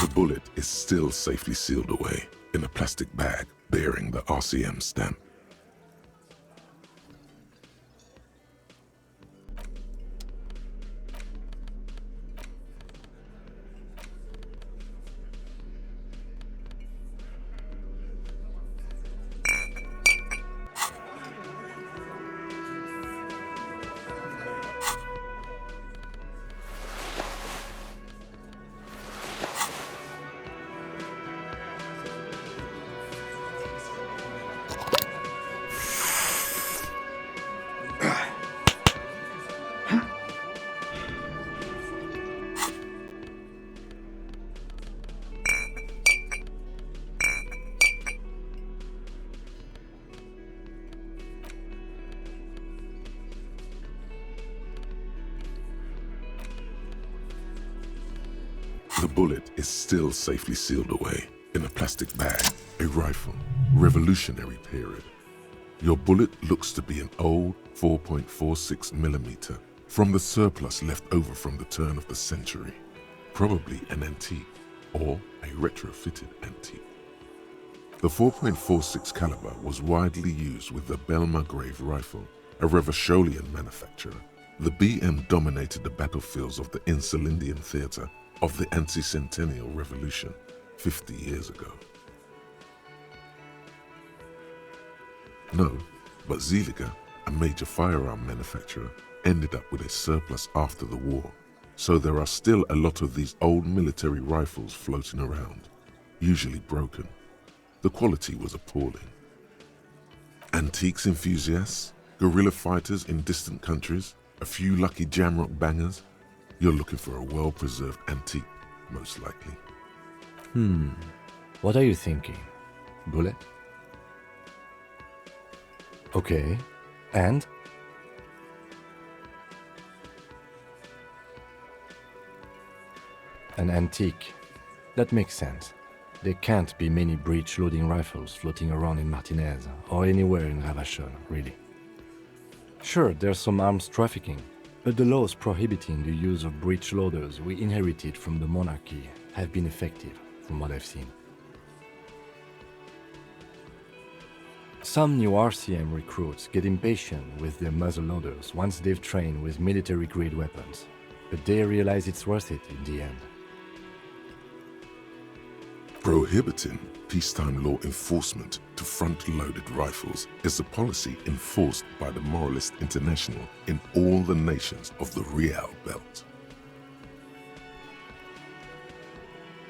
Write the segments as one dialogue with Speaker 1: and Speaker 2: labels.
Speaker 1: The bullet is still safely sealed away in a plastic bag bearing the RCM stamp. The bullet is still safely sealed away in a plastic bag. A rifle, Revolutionary period. Your bullet looks to be an old 4.46mm from the surplus left over from the turn of the century. Probably an antique or a retrofitted antique. The 4.46 caliber was widely used with the Belmargrave rifle, a Revacholian manufacturer. The BM dominated the battlefields of the Insulindian theater of the anti-centennial revolution 50 years ago. No, but Zeliger, a major firearm manufacturer, ended up with a surplus after the war, so there are still a lot of these old military rifles floating around, usually broken. The quality was appalling. Antiques enthusiasts, guerrilla fighters in distant countries, a few lucky jamrock bangers. You're looking for a well-preserved antique, most likely.
Speaker 2: What are you thinking? Bullet? Okay. And? An antique. That makes sense. There can't be many breech-loading rifles floating around in Martinez or anywhere in Ravachol, really. Sure, there's some arms trafficking, but the laws prohibiting the use of breech loaders we inherited from the monarchy have been effective, from what I've seen. Some new RCM recruits get impatient with their muzzle loaders once they've trained with military-grade weapons, but they realize it's worth it in the end.
Speaker 1: Prohibiting peacetime law enforcement to front-loaded rifles is a policy enforced by the Moralist International in all the nations of the Real Belt.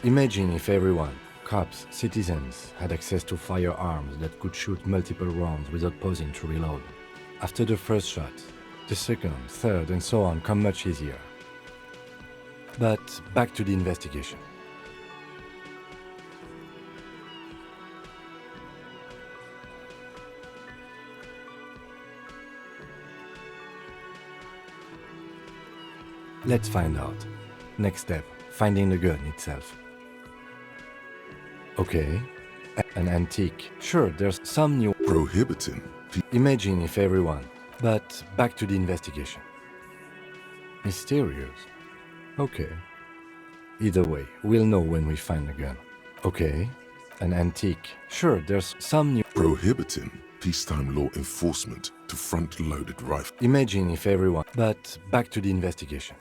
Speaker 2: Imagine if everyone, cops, citizens, had access to firearms that could shoot multiple rounds without pausing to reload. After the first shot, the second, third, and so on come much easier. But back to the investigation. Let's find out. Next step, finding the gun itself. Okay, an antique. Sure, there's some new...
Speaker 1: Prohibiting...
Speaker 2: Imagine if everyone... But back to the investigation. Mysterious. Okay. Either way, we'll know when we find the gun. Okay, an antique. Sure, there's some new...
Speaker 1: Prohibiting peacetime law enforcement to front-loaded rifles.
Speaker 2: Imagine if everyone... But back to the investigation.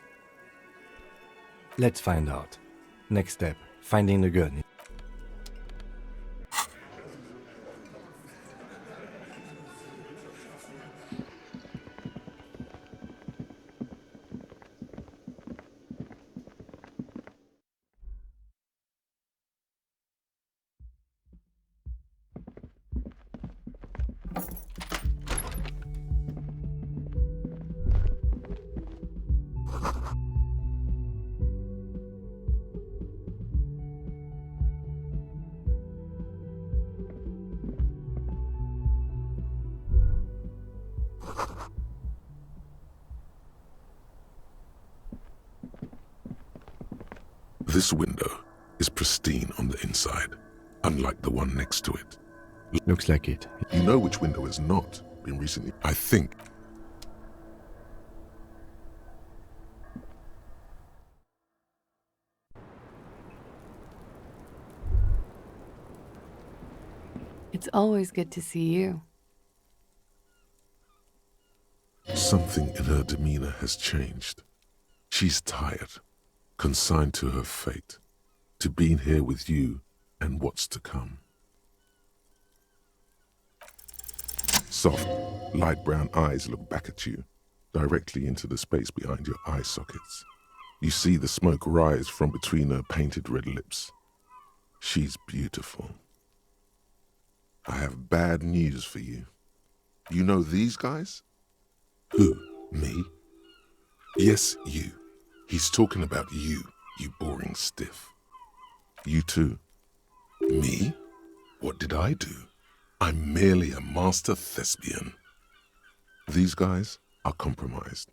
Speaker 2: Let's find out. Next step, finding the gun.
Speaker 1: This window is pristine on the inside, unlike the one next to it.
Speaker 2: Looks like it.
Speaker 1: You know which window has not been recently? I think.
Speaker 3: It's always good to see you.
Speaker 1: Something in her demeanor has changed. She's tired, consigned to her fate, to being here with you and what's to come. Soft, light brown eyes look back at you, directly into the space behind your eye sockets. You see the smoke rise from between her painted red lips. She's beautiful. I have bad news for you. You know these guys? Who? Me? Yes, you. He's talking about you, you boring stiff. You too. Me? What did I do? I'm merely a master thespian. These guys are compromised.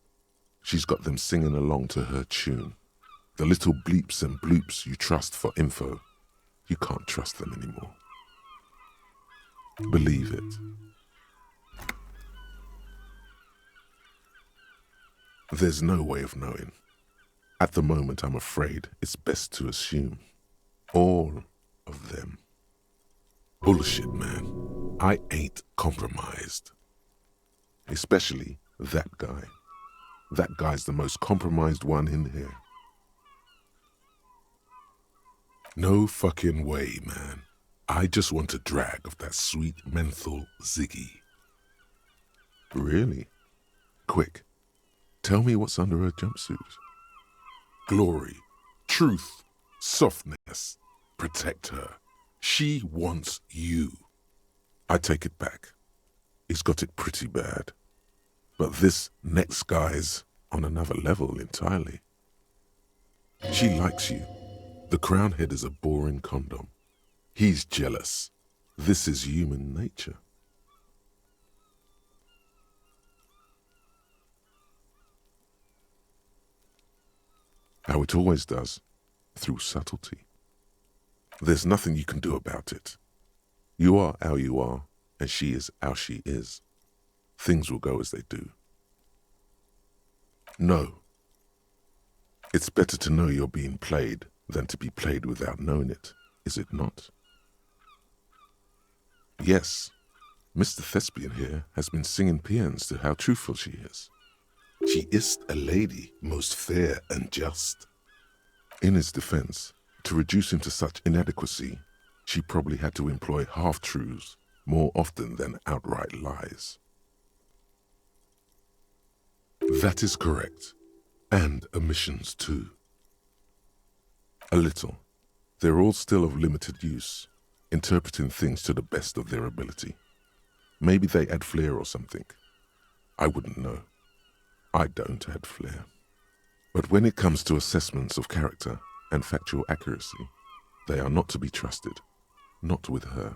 Speaker 1: She's got them singing along to her tune. The little bleeps and bloops you trust for info, you can't trust them anymore. Believe it. There's no way of knowing. At the moment, I'm afraid it's best to assume. All of them. Bullshit, man. I ain't compromised. Especially that guy. That guy's the most compromised one in here. No fucking way, man. I just want a drag of that sweet menthol ziggy. Really? Quick, tell me what's under her jumpsuit. Glory, truth, softness. Protect her. She wants you. I take it back. He's got it pretty bad. But this next guy's on another level entirely. She likes you. The crown head is a boring condom. He's jealous. This is human nature. How it always does, through subtlety. There's nothing you can do about it. You are how you are, and she is how she is. Things will go as they do. No. It's better to know you're being played than to be played without knowing it, is it not? Yes, Mr. Thespian here has been singing paeans to how truthful she is. She is a lady, most fair and just. In his defense, to reduce him to such inadequacy, she probably had to employ half-truths more often than outright lies. That is correct, and omissions too. A little. They're all still of limited use, interpreting things to the best of their ability. Maybe they add flair or something. I wouldn't know. I don't add flair. But when it comes to assessments of character and factual accuracy, they are not to be trusted, not with her.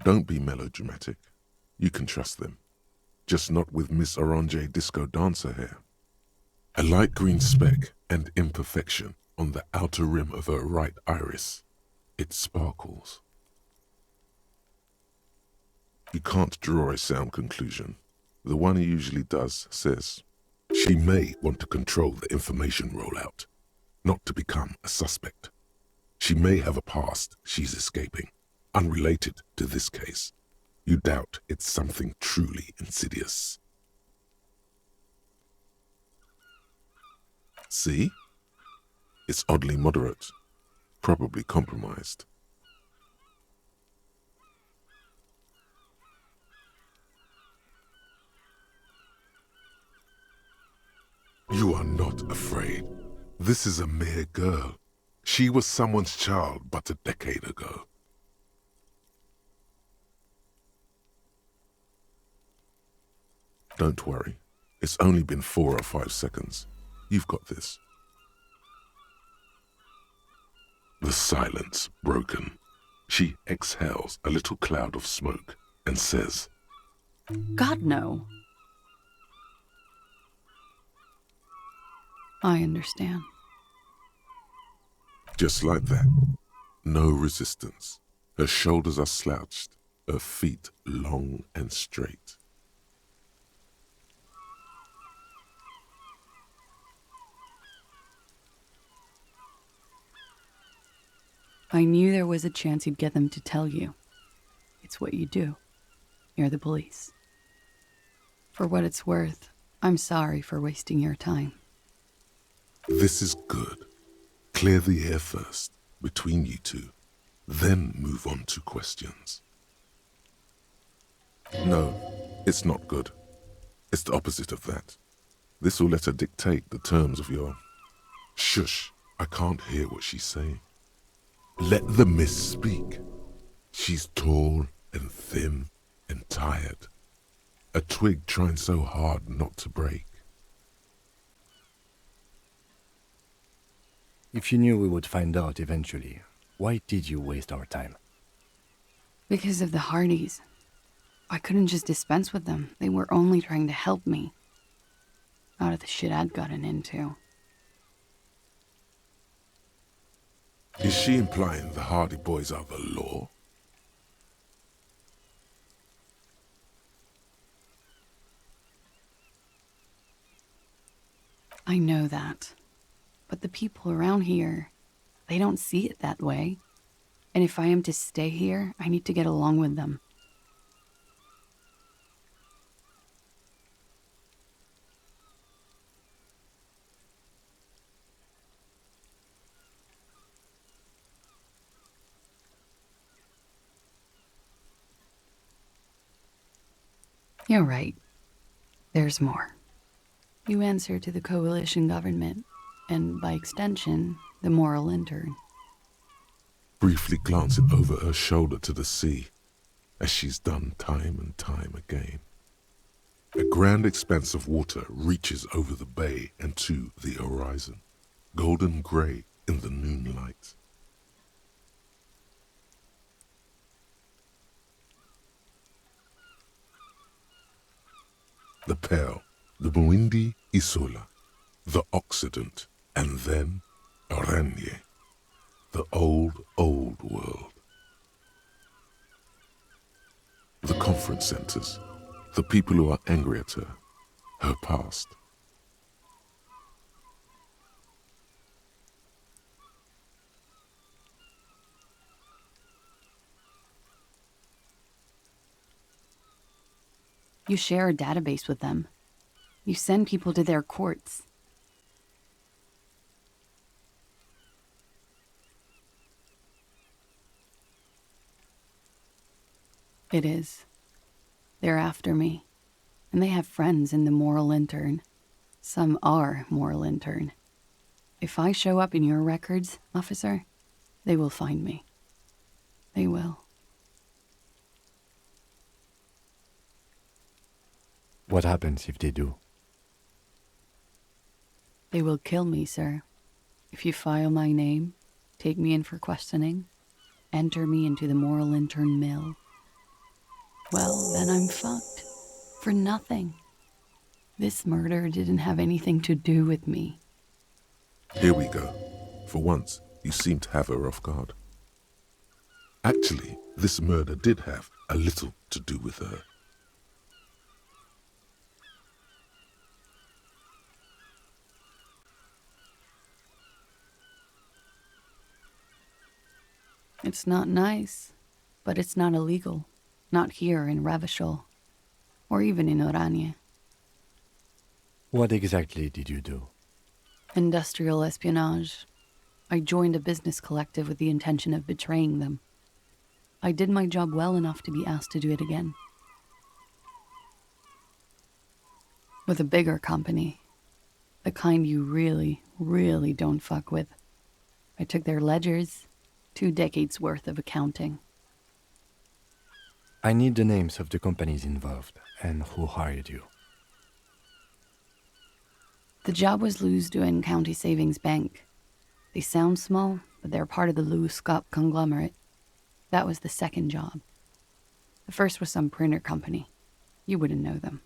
Speaker 1: Don't be melodramatic. You can trust them. Just not with Miss Orange Disco Dancer hair. A light green speck and imperfection on the outer rim of her right iris. It sparkles. You can't draw a sound conclusion. The one he usually does says, she may want to control the information rollout, not to become a suspect. She may have a past she's escaping, unrelated to this case. You doubt it's something truly insidious. See? It's oddly moderate, probably compromised. You are not afraid. This is a mere girl. She was someone's child but a decade ago. Don't worry. It's only been 4 or 5 seconds. You've got this. The silence broken. She exhales a little cloud of smoke and says,
Speaker 3: God, no. I understand.
Speaker 1: just like that. No resistance. Her shoulders are slouched, her feet long and straight.
Speaker 3: I knew there was a chance you'd get them to tell you. It's what you do. You're the police. For what it's worth, I'm sorry for wasting your time.
Speaker 1: This is good. Clear the air first, between you two, then move on to questions. No, it's not good. It's the opposite of that. This will let her dictate the terms of your... Shush, I can't hear what she's saying. Let the miss speak. She's tall and thin and tired. A twig trying so hard not to break.
Speaker 2: If you knew we would find out eventually, why did you waste our time?
Speaker 3: Because of the Hardys. I couldn't just dispense with them. They were only trying to help me. Out of the shit I'd gotten into.
Speaker 1: Is she implying the Hardy Boys are the law?
Speaker 3: I know that. But the people around here, they don't see it that way. And if I am to stay here, I need to get along with them. You're right. There's more. You answer to the coalition government, and by extension, the moral intern.
Speaker 1: Briefly glancing over her shoulder to the sea, as she's done time and time again. A grand expanse of water reaches over the bay and to the horizon, golden grey in the noonlight. The Pearl, the Muindi Isola, the Occident, and then Oranje, the old world. The conference centers, the people who are angry at her past.
Speaker 3: You share a database with them. You send people to their courts. It is. They're after me. And they have friends in the moral intern. Some are moral intern. If I show up in your records, officer, they will find me. They will.
Speaker 2: What happens if they do?
Speaker 3: They will kill me, sir. If you file my name, take me in for questioning, enter me into the moral intern mill. Well, then I'm fucked. For nothing. This murder didn't have anything to do with me.
Speaker 1: Here we go. For once, you seem to have her off guard. Actually, this murder did have a little to do with her.
Speaker 3: It's not nice, but it's not illegal. Not here in Ravachol, or even in Oranje.
Speaker 2: What exactly did you do?
Speaker 3: Industrial espionage. I joined a business collective with the intention of betraying them. I did my job well enough to be asked to do it again. With a bigger company. The kind you really, really don't fuck with. I took their ledgers, 2 decades worth of accounting.
Speaker 2: I need the names of the companies involved and who hired you.
Speaker 3: The job was Lewes County Savings Bank. They sound small, but they're part of the Lewes conglomerate. That was the second job. The first was some printer company. You wouldn't know them.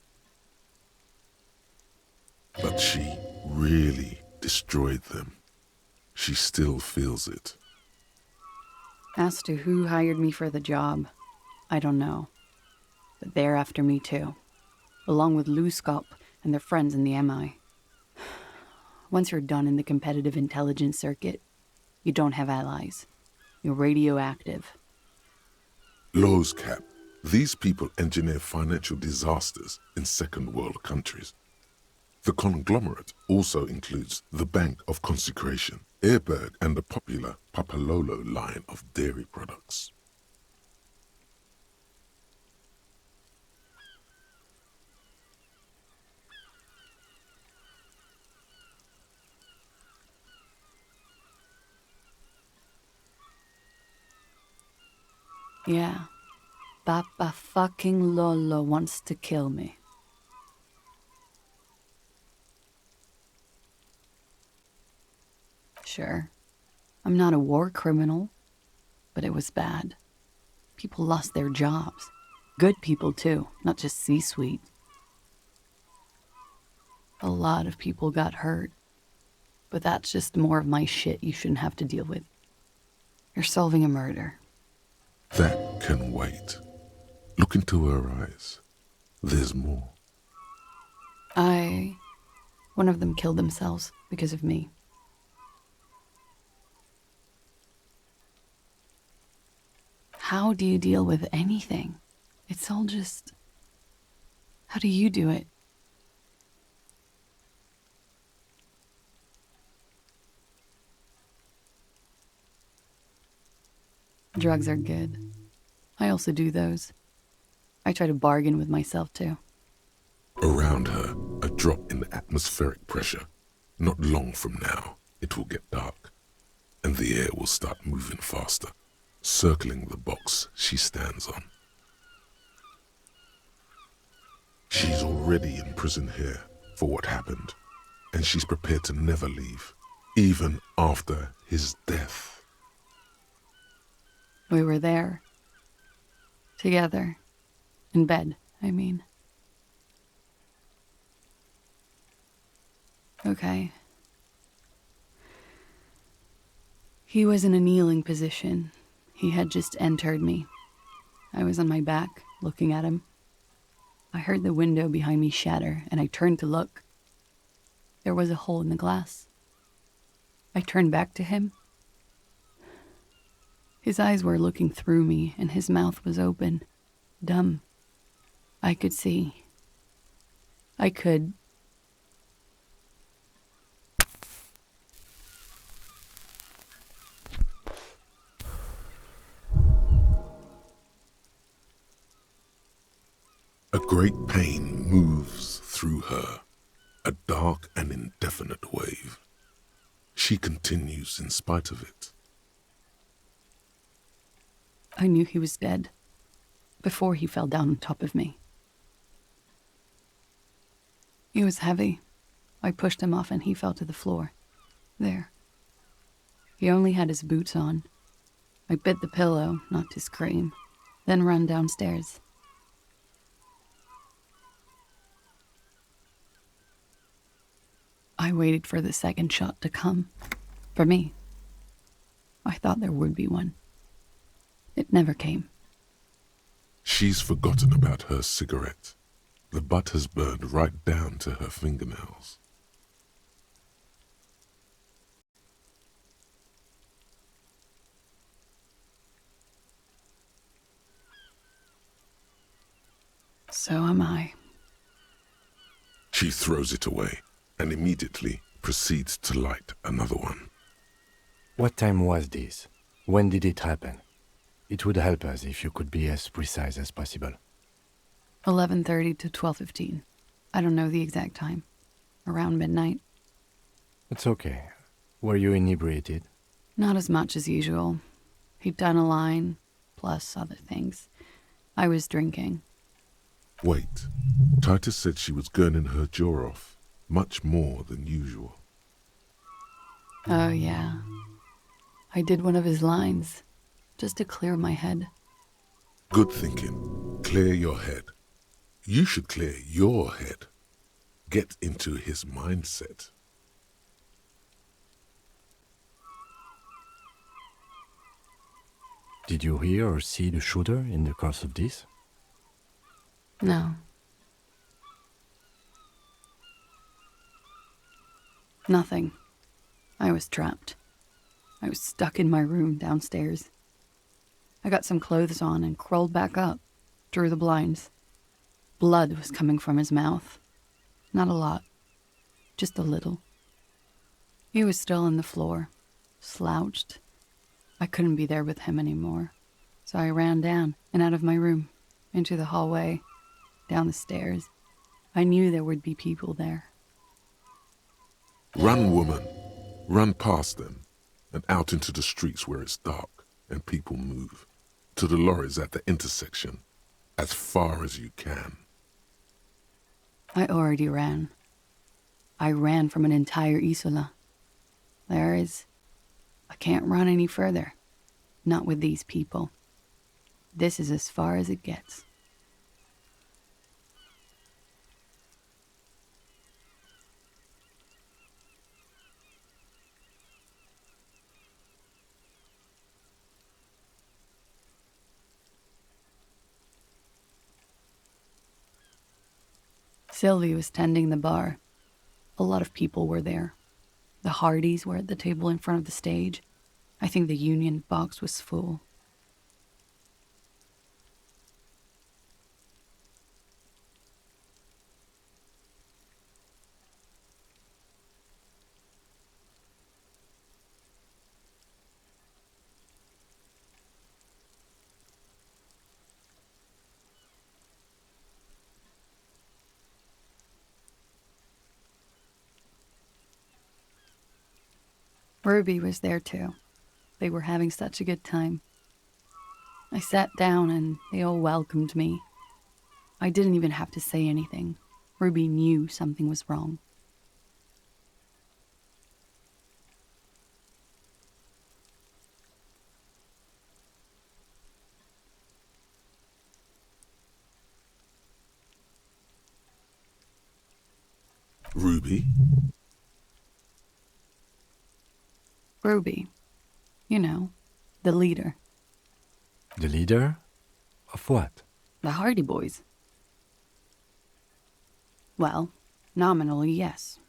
Speaker 1: But she really destroyed them. She still feels it.
Speaker 3: As to who hired me for the job, I don't know. But they're after me too, along with Lewskop and their friends in the MI. Once you're done in the competitive intelligence circuit, you don't have allies. You're radioactive.
Speaker 1: Lowe's cap. These people engineer financial disasters in second world countries. The conglomerate also includes the Bank of Consecration, Airberg, and the popular Papalolo line of dairy products.
Speaker 3: Yeah. Papa fucking Lolo wants to kill me. Sure, I'm not a war criminal, but it was bad. People lost their jobs. Good people, too, not just C-suite. A lot of people got hurt, but that's just more of my shit you shouldn't have to deal with. You're solving a murder.
Speaker 1: That can wait. Look into her eyes. There's more.
Speaker 3: One of them killed themselves because of me. How do you deal with anything? It's all just... How do you do it? Drugs are good. I also do those. I try to bargain with myself, too.
Speaker 1: Around her, a drop in the atmospheric pressure. Not long from now, it will get dark, and the air will start moving faster, circling the box she stands on. She's already in prison here for what happened, and she's prepared to never leave, even after his death.
Speaker 3: We were there. Together. In bed, I mean. Okay. He was in a kneeling position. He had just entered me. I was on my back, looking at him. I heard the window behind me shatter, and I turned to look. There was a hole in the glass. I turned back to him. His eyes were looking through me, and his mouth was open. Dumb. I could see. I could...
Speaker 1: A great pain moves through her, a dark and indefinite wave. She continues in spite of it.
Speaker 3: I knew he was dead before he fell down on top of me. He was heavy. I pushed him off and he fell to the floor. There. He only had his boots on. I bit the pillow, not to scream, then ran downstairs. I waited for the second shot to come. For me. I thought there would be one. It never came.
Speaker 1: She's forgotten about her cigarette. The butt has burned right down to her fingernails.
Speaker 3: So am I.
Speaker 1: She throws it away and immediately proceeds to light another one.
Speaker 2: What time was this? When did it happen? It would help us if you could be as precise as possible.
Speaker 3: 11:30 to 12:15. I don't know the exact time. Around midnight.
Speaker 2: It's okay. Were you inebriated?
Speaker 3: Not as much as usual. He'd done a line, plus other things. I was drinking.
Speaker 1: Wait, Titus said she was gurning her jaw off, much more than usual.
Speaker 3: Oh, yeah. I did one of his lines, just to clear my head.
Speaker 1: Good thinking. Clear your head. You should clear your head. Get into his mindset.
Speaker 2: Did you hear or see the shooter in the course of this?
Speaker 3: No. Nothing. I was trapped. I was stuck in my room downstairs, I got some clothes on and crawled back up, drew the blinds. Blood was coming from his mouth. Not a lot, just a little. He was still on the floor, slouched. I couldn't be there with him anymore, so I ran down and out of my room, into the hallway, down the stairs. I knew there would be people there.
Speaker 1: Run, woman. Run past them and out into the streets where it's dark and people move. To the lorries at the intersection, as far as you can.
Speaker 3: I already ran. I ran from an entire Isola. I can't run any further. Not with these people. This is as far as it gets. Sylvie was tending the bar. A lot of people were there. The Hardys were at the table in front of the stage. I think the Union box was full. Ruby was there too. They were having such a good time. I sat down and they all welcomed me. I didn't even have to say anything. Ruby knew something was wrong.
Speaker 1: Ruby?
Speaker 3: Ruby, you know, the leader.
Speaker 2: The leader? Of what?
Speaker 3: The Hardy Boys. Well, nominally, yes.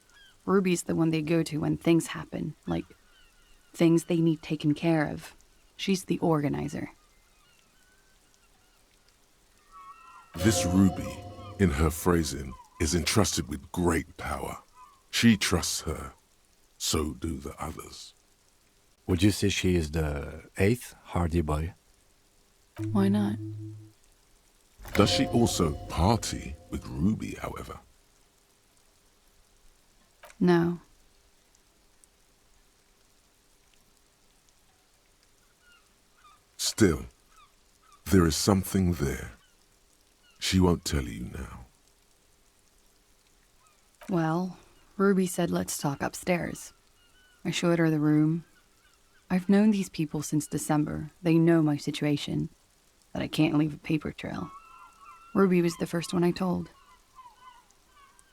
Speaker 3: Ruby's the one they go to when things happen, like things they need taken care of. She's the organizer.
Speaker 1: This Ruby, in her phrasing, is entrusted with great power. She trusts her. So do the others.
Speaker 2: Would you say she is the 8th Hardy Boy?
Speaker 3: Why not?
Speaker 1: Does she also party with Ruby, however?
Speaker 3: No.
Speaker 1: Still, there is something there. She won't tell you now.
Speaker 3: Well, Ruby said let's talk upstairs. I showed her the room. I've known these people since December. They know my situation, that I can't leave a paper trail. Ruby was the first one I told.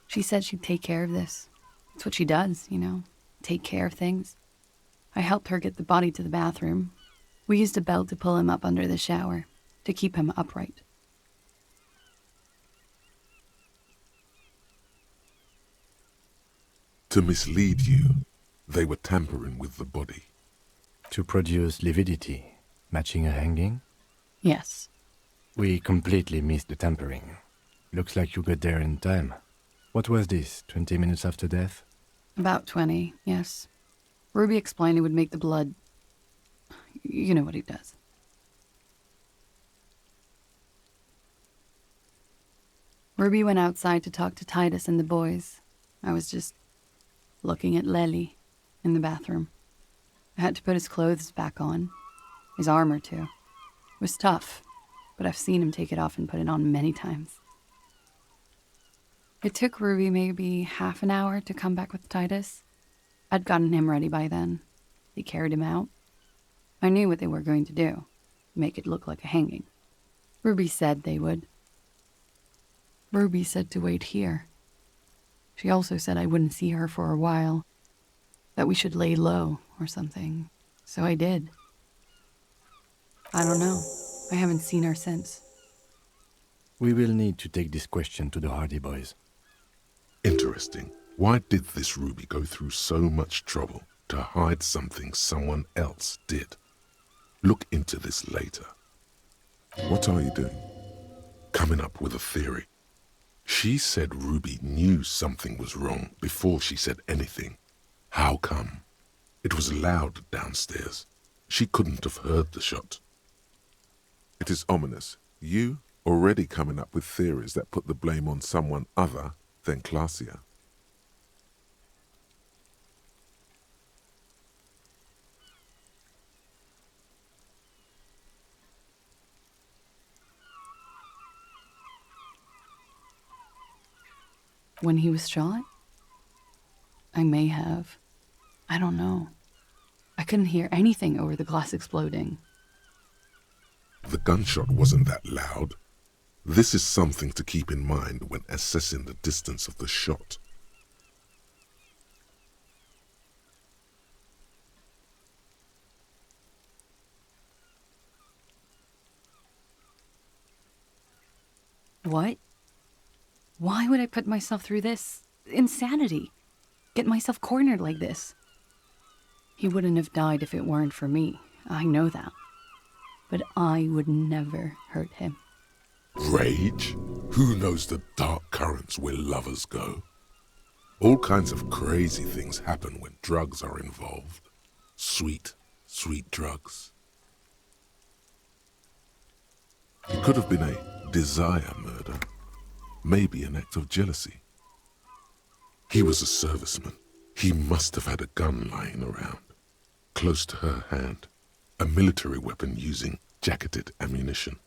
Speaker 3: She said she'd take care of this. It's what she does, you know, take care of things. I helped her get the body to the bathroom. We used a belt to pull him up under the shower, to keep him upright.
Speaker 1: To mislead you, they were tampering with the body.
Speaker 2: To produce lividity, matching a hanging?
Speaker 3: Yes.
Speaker 2: We completely missed the tampering. Looks like you got there in time. What was this, 20 minutes after death?
Speaker 3: About 20, yes. Ruby explained it would make the blood... You know what he does. Ruby went outside to talk to Titus and the boys. I was just looking at Lely in the bathroom. I had to put his clothes back on. His armor, too. It was tough, but I've seen him take it off and put it on many times. It took Ruby maybe half an hour to come back with Titus. I'd gotten him ready by then. They carried him out. I knew what they were going to do. Make it look like a hanging. Ruby said they would. Ruby said to wait here. She also said I wouldn't see her for a while. That we should lay low or something. So I did. I don't know. I haven't seen her since.
Speaker 2: We will need to take this question to the Hardy Boys.
Speaker 1: Interesting. Why did this Ruby go through so much trouble to hide something someone else did? Look into this later. What are you doing? Coming up with a theory. She said Ruby knew something was wrong before she said anything. How come? It was loud downstairs. She couldn't have heard the shot.
Speaker 4: It is ominous. You already coming up with theories that put the blame on someone other than Clausia.
Speaker 3: When he was shot? I may have. I don't know. I couldn't hear anything over the glass exploding.
Speaker 1: The gunshot wasn't that loud. This is something to keep in mind when assessing the distance of the shot.
Speaker 3: What? Why would I put myself through this insanity? Get myself cornered like this? He wouldn't have died if it weren't for me. I know that. But I would never hurt him.
Speaker 1: Rage? Who knows the dark currents where lovers go? All kinds of crazy things happen when drugs are involved. Sweet, sweet drugs. It could have been a desire murder. Maybe an act of jealousy. He was a serviceman. He must have had a gun lying around, close to her hand. A military weapon using jacketed ammunition.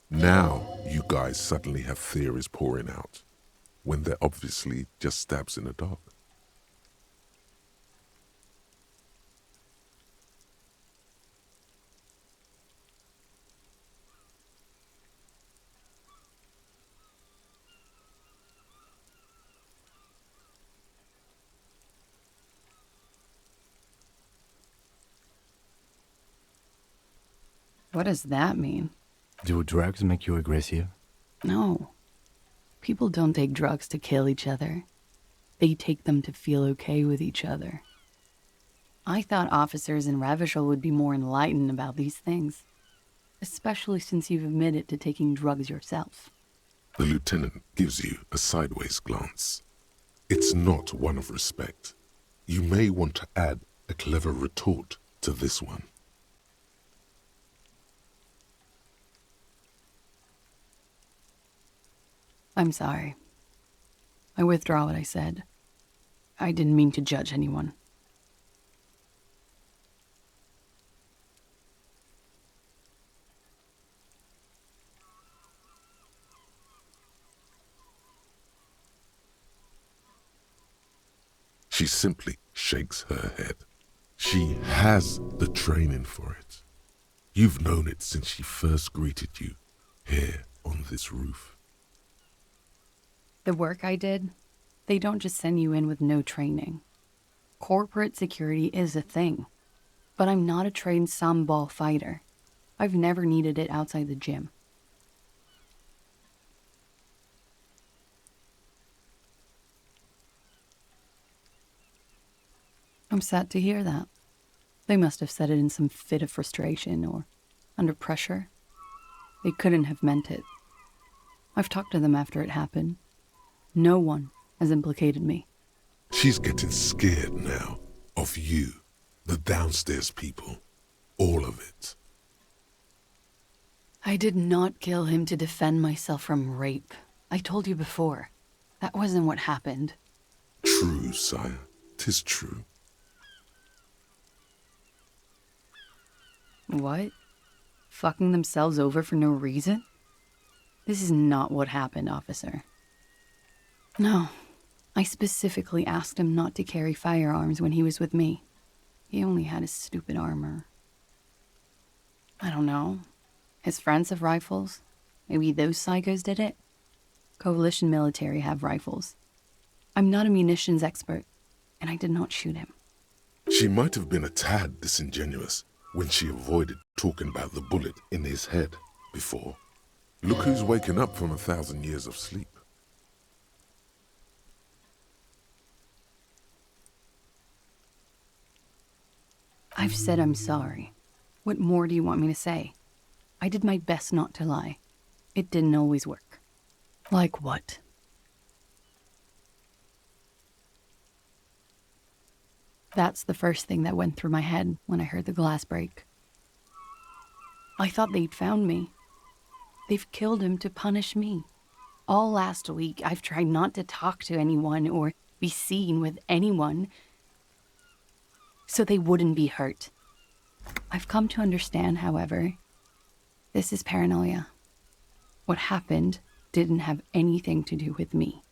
Speaker 1: Now you guys suddenly have theories pouring out, when they're obviously just stabs in the dark.
Speaker 3: What does that mean?
Speaker 2: Do drugs make you aggressive?
Speaker 3: No. People don't take drugs to kill each other. They take them to feel okay with each other. I thought officers in Ravishal would be more enlightened about these things, especially since you've admitted to taking drugs yourself.
Speaker 1: The lieutenant gives you a sideways glance. It's not one of respect. You may want to add a clever retort to this one.
Speaker 3: I'm sorry. I withdraw what I said. I didn't mean to judge anyone.
Speaker 1: She simply shakes her head. She has the training for it. You've known it since she first greeted you here on this roof.
Speaker 3: The work I did, they don't just send you in with no training. Corporate security is a thing, but I'm not a trained sambal fighter. I've never needed it outside the gym. I'm sad to hear that. They must have said it in some fit of frustration or under pressure. They couldn't have meant it. I've talked to them after it happened. No one has implicated me.
Speaker 1: She's getting scared now of you, the downstairs people, all of it.
Speaker 3: I did not kill him to defend myself from rape. I told you before. That wasn't what happened.
Speaker 1: True, sire. 'Tis true.
Speaker 3: What? Fucking themselves over for no reason? This is not what happened, officer. No. I specifically asked him not to carry firearms when he was with me. He only had his stupid armor. I don't know. His friends have rifles. Maybe those psychos did it? Coalition military have rifles. I'm not a munitions expert, and I did not shoot him.
Speaker 1: She might have been a tad disingenuous when she avoided talking about the bullet in his head before. Look who's waking up from 1,000 years of sleep.
Speaker 3: I've said I'm sorry. What more do you want me to say? I did my best not to lie. It didn't always work. Like what? That's the first thing that went through my head when I heard the glass break. I thought they'd found me. They've killed him to punish me. All last week, I've tried not to talk to anyone or be seen with anyone so they wouldn't be hurt. I've come to understand, however, this is paranoia. What happened didn't have anything to do with me.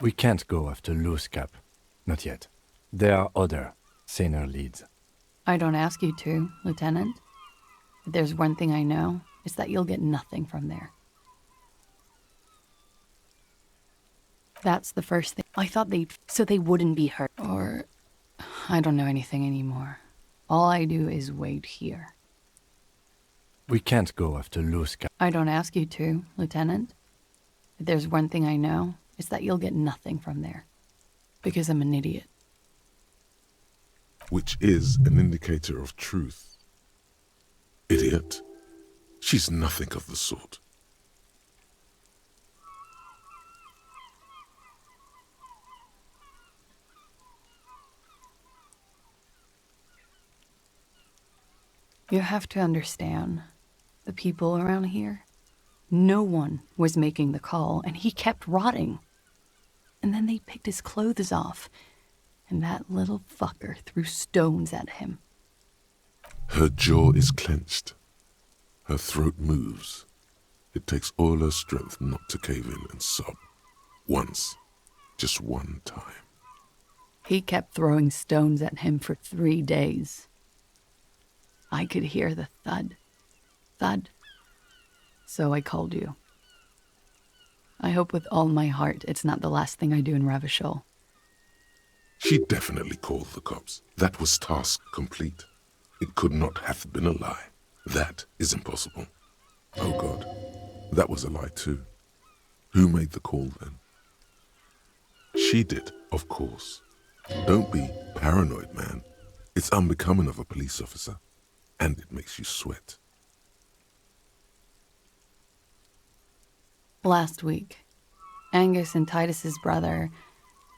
Speaker 2: We can't go after Loose Cap. Not yet. There are other, saner leads.
Speaker 3: I don't ask you to, Lieutenant. If there's one thing I know, it's that you'll get nothing from there. That's the first thing. I thought so they wouldn't be hurt. Or, I don't know anything anymore. All I do is wait here.
Speaker 2: We can't go after Loose Cap.
Speaker 3: I don't ask you to, Lieutenant. If there's one thing I know, it's that you'll get nothing from there. Because I'm an idiot.
Speaker 4: Which is an indicator of truth. Idiot. She's nothing of the sort.
Speaker 3: You have to understand, the people around here, no one was making the call, and he kept rotting. And then they picked his clothes off, and that little fucker threw stones at him.
Speaker 4: Her jaw is clenched. Her throat moves. It takes all her strength not to cave in and sob. Once. Just one time.
Speaker 3: He kept throwing stones at him for 3 days. I could hear the thud. Thud. So I called you. I hope with all my heart it's not the last thing I do in Ravachol.
Speaker 4: She definitely called the cops. That was task complete. It could not have been a lie. That is impossible. Oh God, that was a lie too. Who made the call then? She did, of course. Don't be paranoid, man. It's unbecoming of a police officer. And it makes you sweat.
Speaker 3: Last week, Angus and Titus's brother,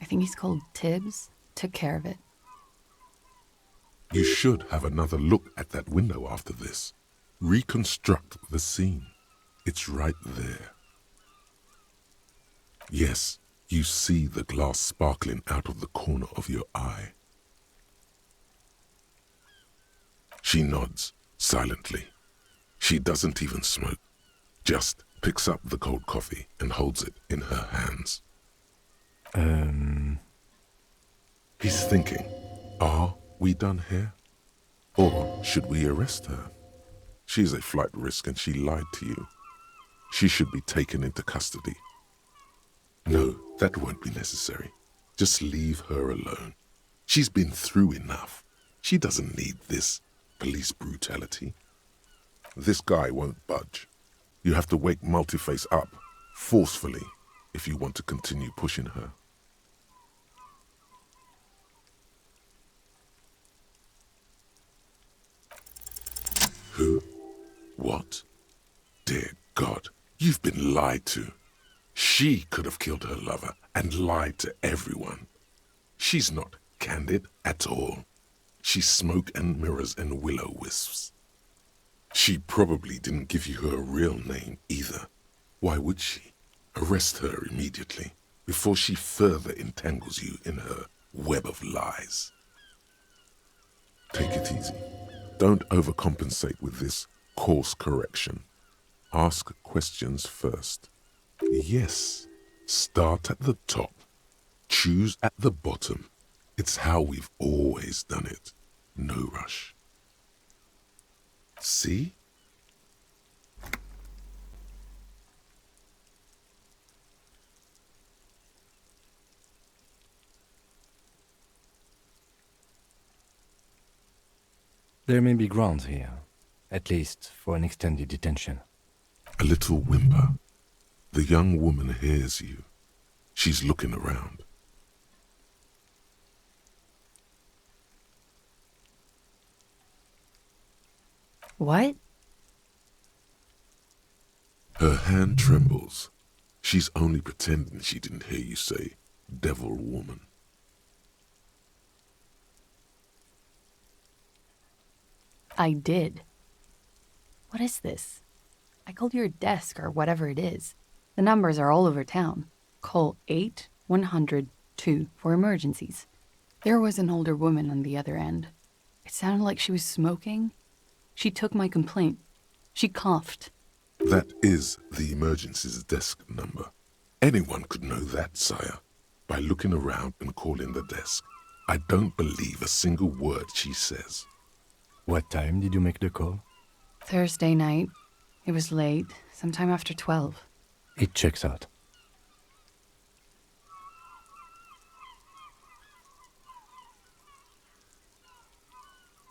Speaker 3: I think he's called Tibbs, took care of it.
Speaker 4: You should have another look at that window after this. Reconstruct the scene. It's right there. Yes, you see the glass sparkling out of the corner of your eye. She nods, silently. She doesn't even smoke. Just picks up the cold coffee and holds it in her hands. He's thinking, are we done here? Or should we arrest her? She's a flight risk and she lied to you. She should be taken into custody. No, that won't be necessary. Just leave her alone. She's been through enough. She doesn't need this police brutality. This guy won't budge. You have to wake Multiface up, forcefully, if you want to continue pushing her. Who? What? Dear God, you've been lied to. She could have killed her lover and lied to everyone. She's not candid at all. She's smoke and mirrors and will-o-wisps. She probably didn't give you her real name either. Why would she? Arrest her immediately, before she further entangles you in her web of lies. Take it easy. Don't overcompensate with this course correction. Ask questions first. Yes, start at the top. Choose at the bottom. It's how we've always done it. No rush. See?
Speaker 2: There may be grounds here, at least for an extended detention.
Speaker 1: A little whimper. The young woman hears you. She's looking around.
Speaker 3: What?
Speaker 1: Her hand trembles. She's only pretending she didn't hear you say, devil woman.
Speaker 3: I did. What is this? I called your desk or whatever it is. The numbers are all over town. Call 8-100-2 for emergencies. There was an older woman on the other end. It sounded like she was smoking. She took my complaint. She coughed.
Speaker 1: That is the emergencies desk number. Anyone could know that, sire, by looking around and calling the desk. I don't believe a single word she says.
Speaker 2: What time did you make the call?
Speaker 3: Thursday night. It was late, sometime after 12.
Speaker 2: It checks out.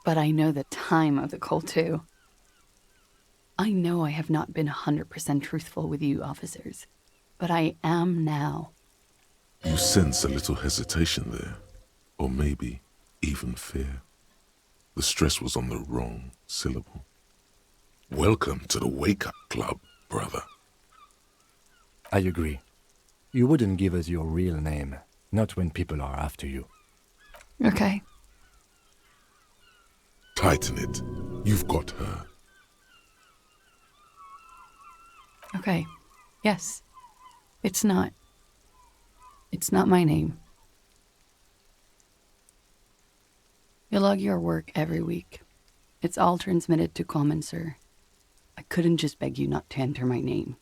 Speaker 3: But I know the time of the call, too. I know I have not been 100% truthful with you, officers, but I am now.
Speaker 1: You sense a little hesitation there, or maybe even fear. The stress was on the wrong syllable. Welcome to the wake-up club, brother.
Speaker 2: I agree. You wouldn't give us your real name, not when people are after you.
Speaker 3: Okay.
Speaker 1: Tighten it. You've got her.
Speaker 3: Okay. Yes. It's not my name. You log your work every week. It's all transmitted to common, sir. I couldn't just beg you not to enter my name.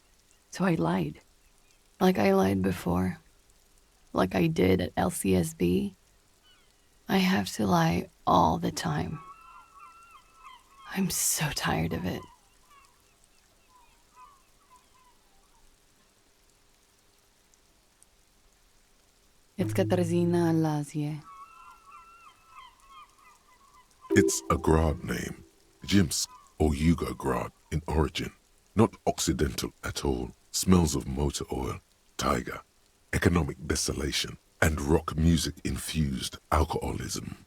Speaker 3: So I lied. Like I lied before. Like I did at LCSB. I have to lie all the time. I'm so tired of it. It's Katarzyna Elysium.
Speaker 1: It's a Grad name, Jimsk or Yugo-Grad in origin, not Occidental at all. Smells of motor oil, tiger, economic desolation, and rock music-infused alcoholism.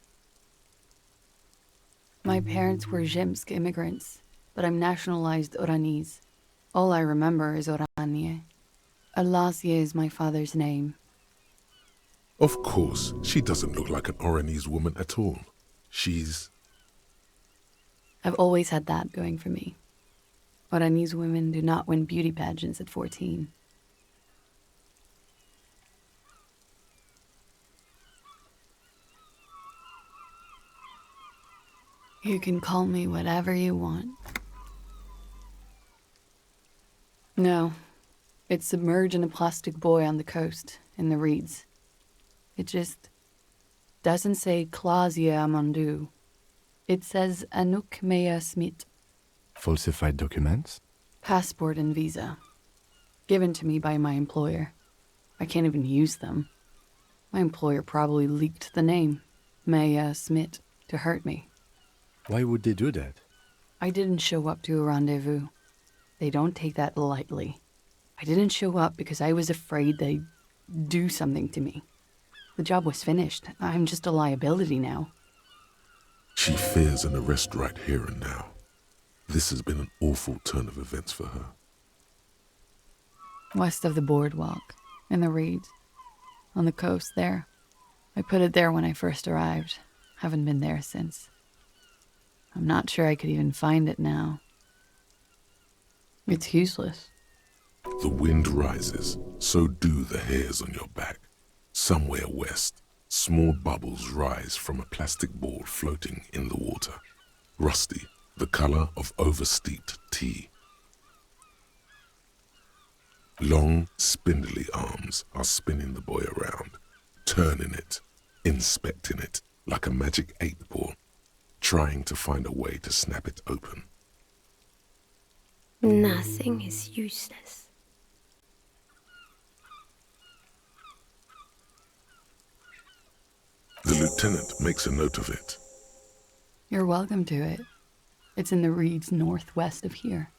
Speaker 3: My parents were Zhimsk immigrants, but I'm nationalized Oranese. All I remember is Oranie. Elysium is my father's name.
Speaker 1: Of course, she doesn't look like an Oranese woman at all. She's...
Speaker 3: I've always had that going for me. Oranese women do not win beauty pageants at 14. You can call me whatever you want. No, it's submerged in a plastic buoy on the coast, in the reeds. It just doesn't say Clausia Amandu. It says Anouk Mea Smith.
Speaker 2: Falsified documents?
Speaker 3: Passport and visa. Given to me by my employer. I can't even use them. My employer probably leaked the name, Mea Smith, to hurt me.
Speaker 2: Why would they do that?
Speaker 3: I didn't show up to a rendezvous. They don't take that lightly. I didn't show up because I was afraid they'd do something to me. The job was finished. I'm just a liability now.
Speaker 1: She fears an arrest right here and now. This has been an awful turn of events for her.
Speaker 3: West of the boardwalk, in the reeds, on the coast there. I put it there when I first arrived. Haven't been there since. I'm not sure I could even find it now. It's useless.
Speaker 1: The wind rises, so do the hairs on your back. Somewhere west, small bubbles rise from a plastic ball floating in the water. Rusty, the color of oversteeped tea. Long, spindly arms are spinning the buoy around, turning it, inspecting it like a magic 8-ball, trying to find a way to snap it open.
Speaker 5: Nothing is useless.
Speaker 1: The lieutenant makes a note of it.
Speaker 3: You're welcome to it. It's in the reeds northwest of here.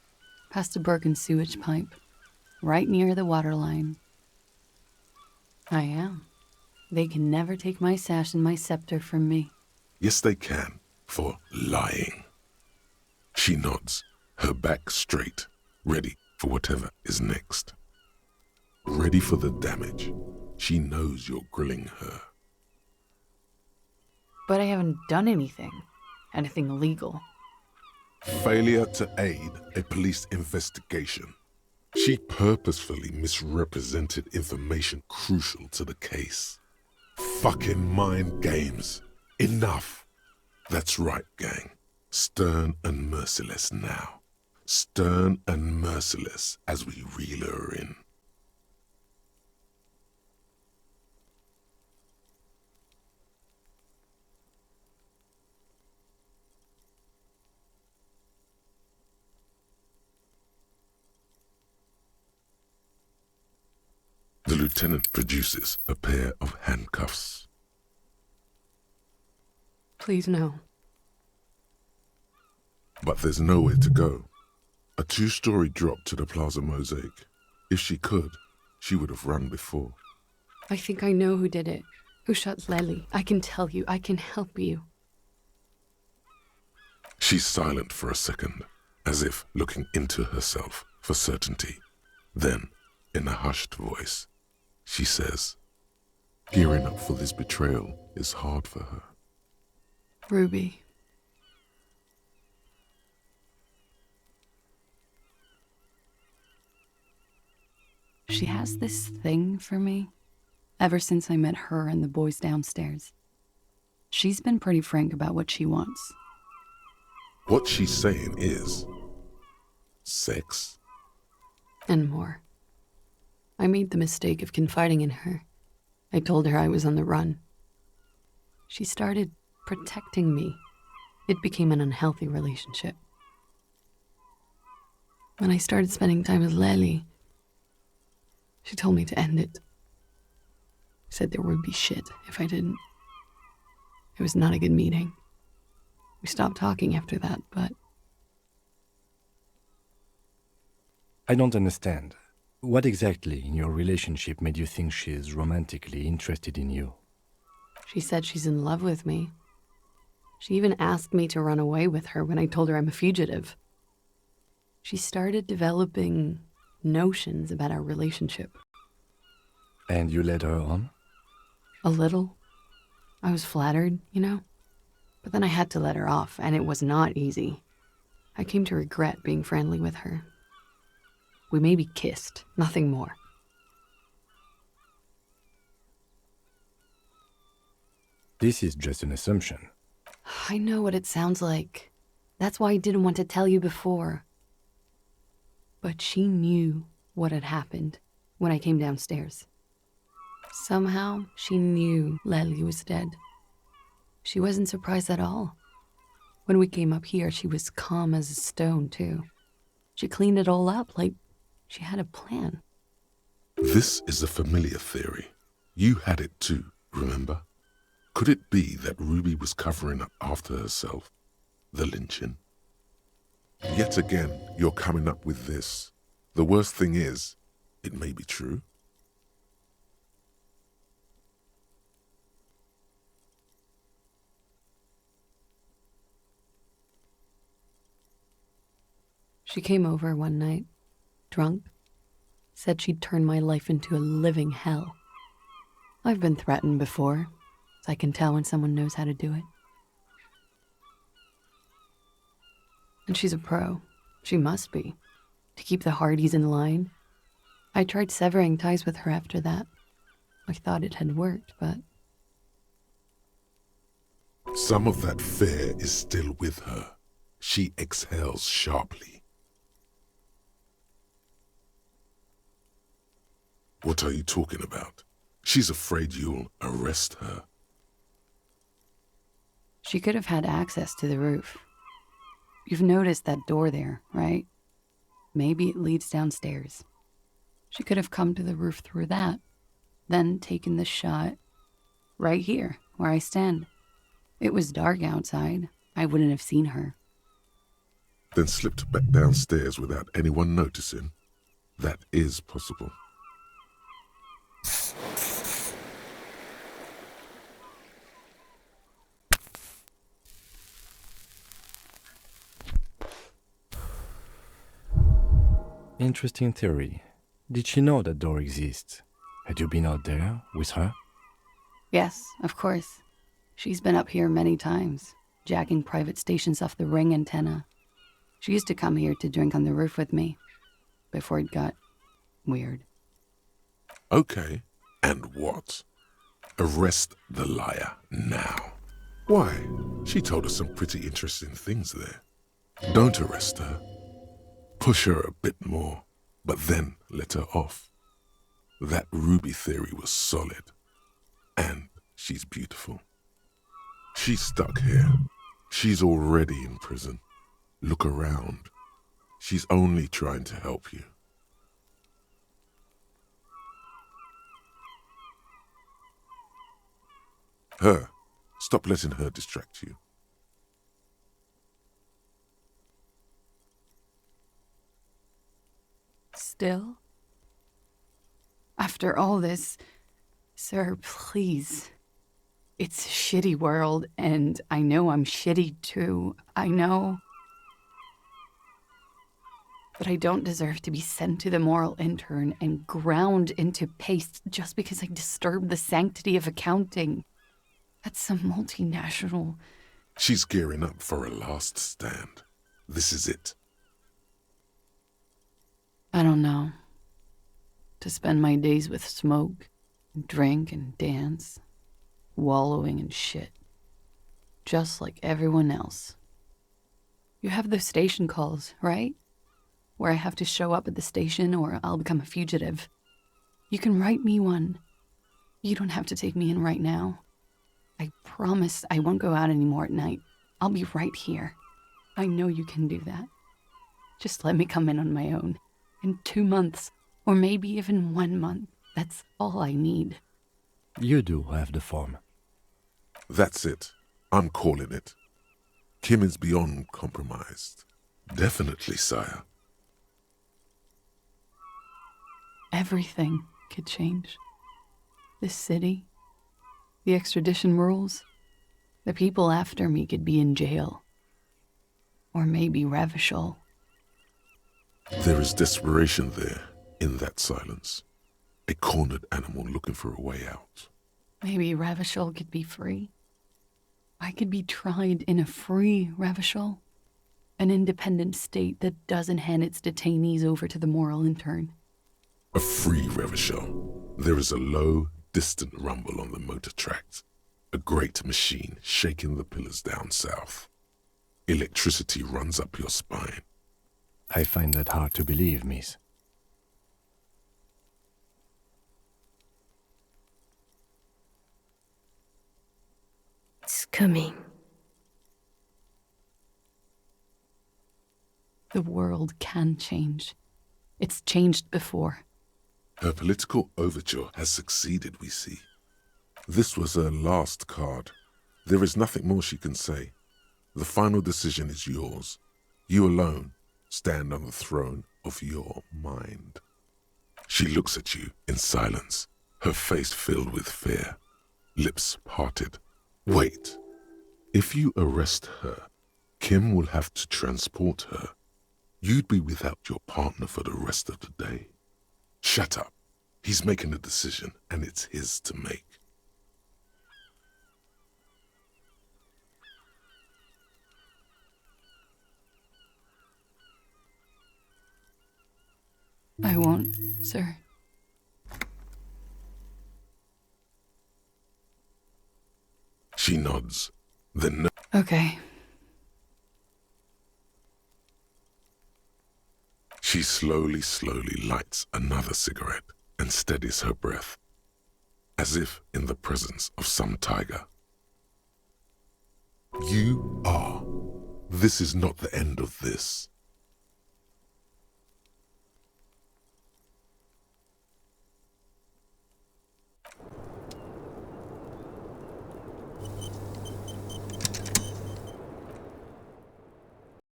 Speaker 3: past a broken sewage pipe, right near the waterline. I am. They can never take my sash and my scepter from me.
Speaker 4: Yes, they can, for lying. She nods, her back straight, ready for whatever is next. Ready for the damage. She knows you're grilling her.
Speaker 3: But I haven't done anything illegal.
Speaker 4: Failure to aid a police investigation. She purposefully misrepresented information crucial to the case. Fucking mind games. Enough. That's right, gang. Stern and merciless now. Stern and merciless as we reel her in. The lieutenant produces a pair of handcuffs.
Speaker 3: Please, no.
Speaker 4: But there's nowhere to go. A 2-story drop to the Plaza Mosaic. If she could, she would have run before.
Speaker 3: I think I know who did it. Who shot Lely. I can tell you. I can help you.
Speaker 4: She's silent for a second, as if looking into herself for certainty. Then, in a hushed voice, she says, gearing up for this betrayal is hard for her.
Speaker 3: Ruby. She has this thing for me, ever since I met her and the boys downstairs. She's been pretty frank about what she wants.
Speaker 4: What she's saying is sex.
Speaker 3: And more. I made the mistake of confiding in her. I told her I was on the run. She started protecting me. It became an unhealthy relationship. When I started spending time with Lely, she told me to end it. Said there would be shit if I didn't. It was not a good meeting. We stopped talking after that, but...
Speaker 2: I don't understand. What exactly in your relationship made you think she is romantically interested in you?
Speaker 3: She said she's in love with me. She even asked me to run away with her when I told her I'm a fugitive. She started developing notions about our relationship.
Speaker 2: And you led her on?
Speaker 3: A little. I was flattered, you know? But then I had to let her off, and it was not easy. I came to regret being friendly with her. We maybe kissed, nothing more.
Speaker 2: This is just an assumption.
Speaker 3: I know what it sounds like. That's why I didn't want to tell you before. But she knew what had happened when I came downstairs. Somehow, she knew Lely was dead. She wasn't surprised at all. When we came up here, she was calm as a stone, too. She cleaned it all up like she had a plan.
Speaker 4: This is a familiar theory. You had it too, remember? Could it be that Ruby was covering up after herself? The lynching? Yet again, you're coming up with this. The worst thing is, it may be true.
Speaker 3: She came over one night, drunk, said she'd turn my life into a living hell. I've been threatened before, so I can tell when someone knows how to do it. And she's a pro. She must be. To keep the Hardys in line. I tried severing ties with her after that. I thought it had worked, but...
Speaker 4: Some of that fear is still with her. She exhales sharply. What are you talking about? She's afraid you'll arrest her.
Speaker 3: She could have had access to the roof. You've noticed that door there, right? Maybe it leads downstairs. She could have come to the roof through that, then taken the shot right here, where I stand. It was dark outside. I wouldn't have seen her.
Speaker 1: then slipped back downstairs without anyone noticing? That is possible.
Speaker 2: Interesting theory. Did she know that door exists? Had you been out there with her?
Speaker 3: Yes, of course. She's been up here many times, jacking private stations off the ring antenna. She used to come here to drink on the roof with me, before it got weird.
Speaker 1: Okay, and what? Arrest the liar now. Why? She told us some pretty interesting things there. Don't arrest her. Push her a bit more, but then let her off. That ruby theory was solid. And she's beautiful. She's stuck here. She's already in prison. Look around. She's only trying to help you. Her. Stop letting her distract you.
Speaker 3: Still? After all this, sir, please. It's a shitty world, and I know I'm shitty too. I know. But I don't deserve to be sent to the moral intern and ground into paste just because I disturbed the sanctity of accounting. That's some multinational.
Speaker 1: She's gearing up for a last stand. This is it.
Speaker 3: I don't know. To spend my days with smoke, and drink and dance, wallowing in shit. Just like everyone else. You have those station calls, right? Where I have to show up at the station or I'll become a fugitive. You can write me one. You don't have to take me in right now. I promise I won't go out anymore at night. I'll be right here. I know you can do that. Just let me come in on my own. In 2 months, or maybe even 1 month. That's all I need.
Speaker 2: You do have the form.
Speaker 1: That's it. I'm calling it. Kim is beyond compromised. Definitely, sire.
Speaker 3: Everything could change. This city, the extradition rules, the people after me could be in jail. Or maybe Ravishal.
Speaker 1: There is desperation there, in that silence. A cornered animal looking for a way out.
Speaker 3: Maybe Ravishal could be free. I could be tried in a free Ravishal. An independent state that doesn't hand its detainees over to the moral intern.
Speaker 1: A free Revachol. There is a low, distant rumble on the motor tracks. A great machine shaking the pillars down south. Electricity runs up your spine.
Speaker 2: I find that hard to believe, miss.
Speaker 5: It's coming.
Speaker 3: The world can change. It's changed before.
Speaker 1: Her political overture has succeeded, we see. This was her last card. There is nothing more she can say. The final decision is yours. You alone stand on the throne of your mind. She looks at you in silence, her face filled with fear, lips parted. Wait. If you arrest her, Kim will have to transport her. You'd be without your partner for the rest of the day. Shut up. He's making a decision, and it's his to make.
Speaker 3: I won't, sir.
Speaker 1: She nods, then no.
Speaker 3: Okay.
Speaker 1: She slowly lights another cigarette and steadies her breath, as if in the presence of some tiger. You are. This is not the end of this.